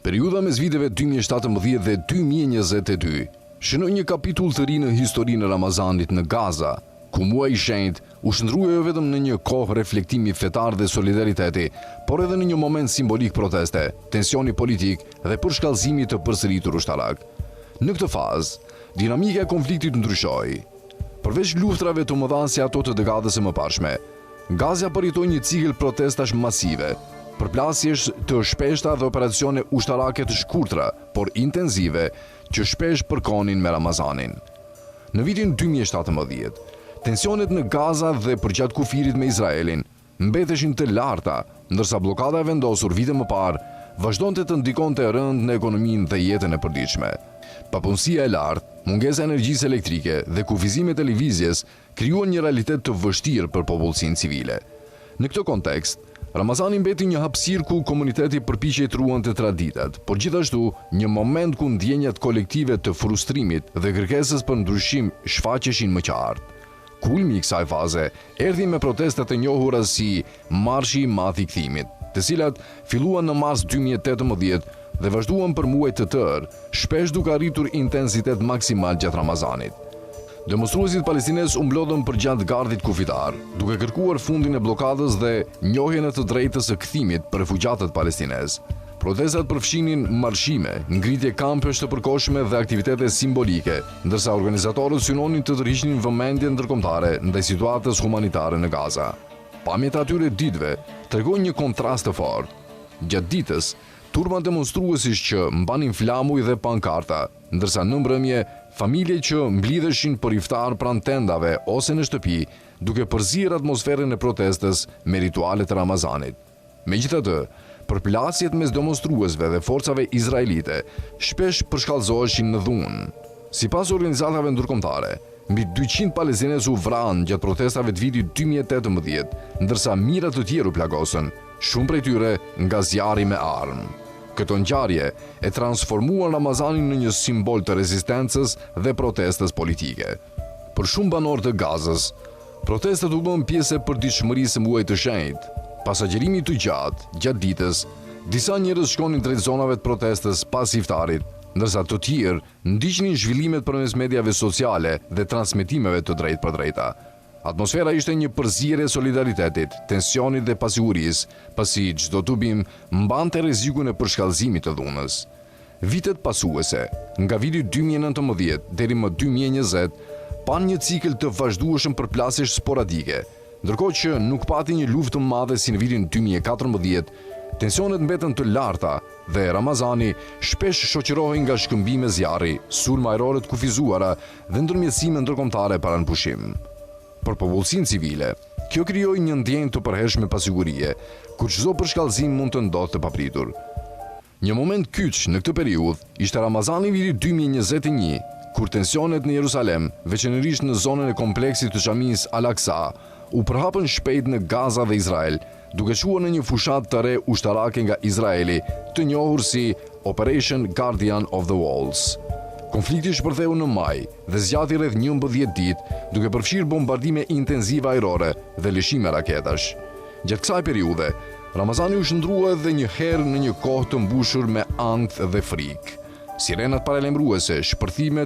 Periudha mes viteve 2017 dhe 2022 shënoi një kapitull të ri në historinë e Ramazanit në Gaza, ku muaji i shenjtë u shndrua jo vetëm në një kohë reflektimi fetar dhe solidariteti, por edhe në një moment simbolik proteste, tensioni politik dhe përshkallëzimi të përsëritur ushtarak. Në këtë fazë, dinamika e konfliktit ndryshoi. Përveç luftrave të mëdha si ato të dekadës së mëparshme, Gaza përjetoi një cikël protestash masive, përplasjesh të shpeshta dhe operacione ushtarake të shkurtra, por intenzive, që shpesh përkonin me Ramazanin. Në vitin 2017, tensionet në Gaza dhe përgjatë kufirit me Izraelin mbeteshin të larta, ndërsa blokada e vendosur vite më parë vazhdonte të ndikonte rënd në ekonominë dhe jetën e përditshme. Papunësia e lartë, mungesa e energjisë elektrike dhe kufizimet e lëvizjes krijuan një realitet të vështirë për popullsinë civile. Në këtë kontekst, Ramazani mbeti një hapësirë ku komuniteti përpiqej të ruante traditat, por gjithashtu një moment ku ndjenjat kolektive të frustrimit dhe kërkesës për ndryshim shfaqeshin më qartë. Kulmi i kësaj faze erdhi me protestat e njohura si Marshi i Madh i Kthimit, të cilat filluan në mars 2018 dhe vazhduan për muaj të tërë, shpesh duke arritur intensitet maksimal gjatë Ramazanit. Demonstruesit palestines u mblodhën përgjatë gardit kufitar, duke kërkuar fundin e blokadës dhe njohjen e të drejtës së kthimit për refugjatët palestines. Protestat përfshinin marshime, ngritje kampesh të përkohshme dhe aktivitete simbolike, ndërsa organizatorët synonin të tërhiqnin vëmendjen ndërkombëtare ndaj situatës humanitare në Gaza. Pamjet e atyre ditëve tregojnë një kontrast të fortë. Gjatë ditës, turma demonstruesish që mbanin flamuj dhe pankarta, ndërsa në mbrëmje familje që mblidheshin për iftar pranë tendave ose në shtëpi, duke përzier atmosferën e protestës me ritualet e Ramazanit. Megjithatë, përplasjet mes demonstruesve dhe forcave izraelite shpesh përshkallëzoheshin në dhunë. Sipas organizatave ndërkombëtare, mbi 200 palestinez u vranë gjatë protestave të vitit 2018, ndërsa mijëra të tjerë u plagosën, shumë prej tyre nga zjarri me armë. Këto ngjarje e transformuan Ramazanin në një simbol të rezistencës dhe protestës politike. Për shumë banorë të Gazës, protestat u bën pjesë e përditshmërisë së muajit të shenjtë. Pas agjerimit të gjatë ditës, disa njerëz shkonin drejt zonave të protestës pas iftarit, ndërsa të tjerë ndiqnin zhvillimet përmes mediave sociale dhe transmetimeve të drejtë për drejta. Atmosfera ishte një përzierje e solidaritetit, tensionit dhe pasigurisë, pasi çdo tubim mbante rrezikun e përshkallëzimit të dhunës. Vitet pasuese, nga viti 2019 deri më 2020, pan një cikël të vazhdueshëm përplasjesh sporadike, ndërkohë që nuk pati një luftë të madhe si në vitin 2014, tensionet mbetën të larta dhe Ramazani shpesh shoqërohej nga shkëmbime zjarri, sulme ajrore të kufizuara dhe ndërmjetësime ndërkombëtare para në pushim. Për popullsinë civile, kjo krijoi një ndjenjë të përhershme pasigurie, ku çdo përshkallëzim mund të ndodhte të papritur. Një moment kyç në këtë periudhë ishte Ramazani i vitit 2021, kur tensionet në Jerusalem, veçanërisht në zonën e kompleksit të xhamisë Al-Aqsa, u përhapën shpejt në Gaza dhe Izrael, duke shuar në një fushat të re ushtarake nga Izraeli, të njohur si Operation Guardian of the Walls. Konflikti shpërtheu në maj dhe zgjati rreth 11 ditë, duke përfshirë bombardime intenzive ajrore dhe lëshime raketash. Gjatë kësaj periudhe, Ramazani u shndrua edhe një herë në një kohë të mbushur me ankth dhe frikë. Sirenat paralajmëruese, shpërthimet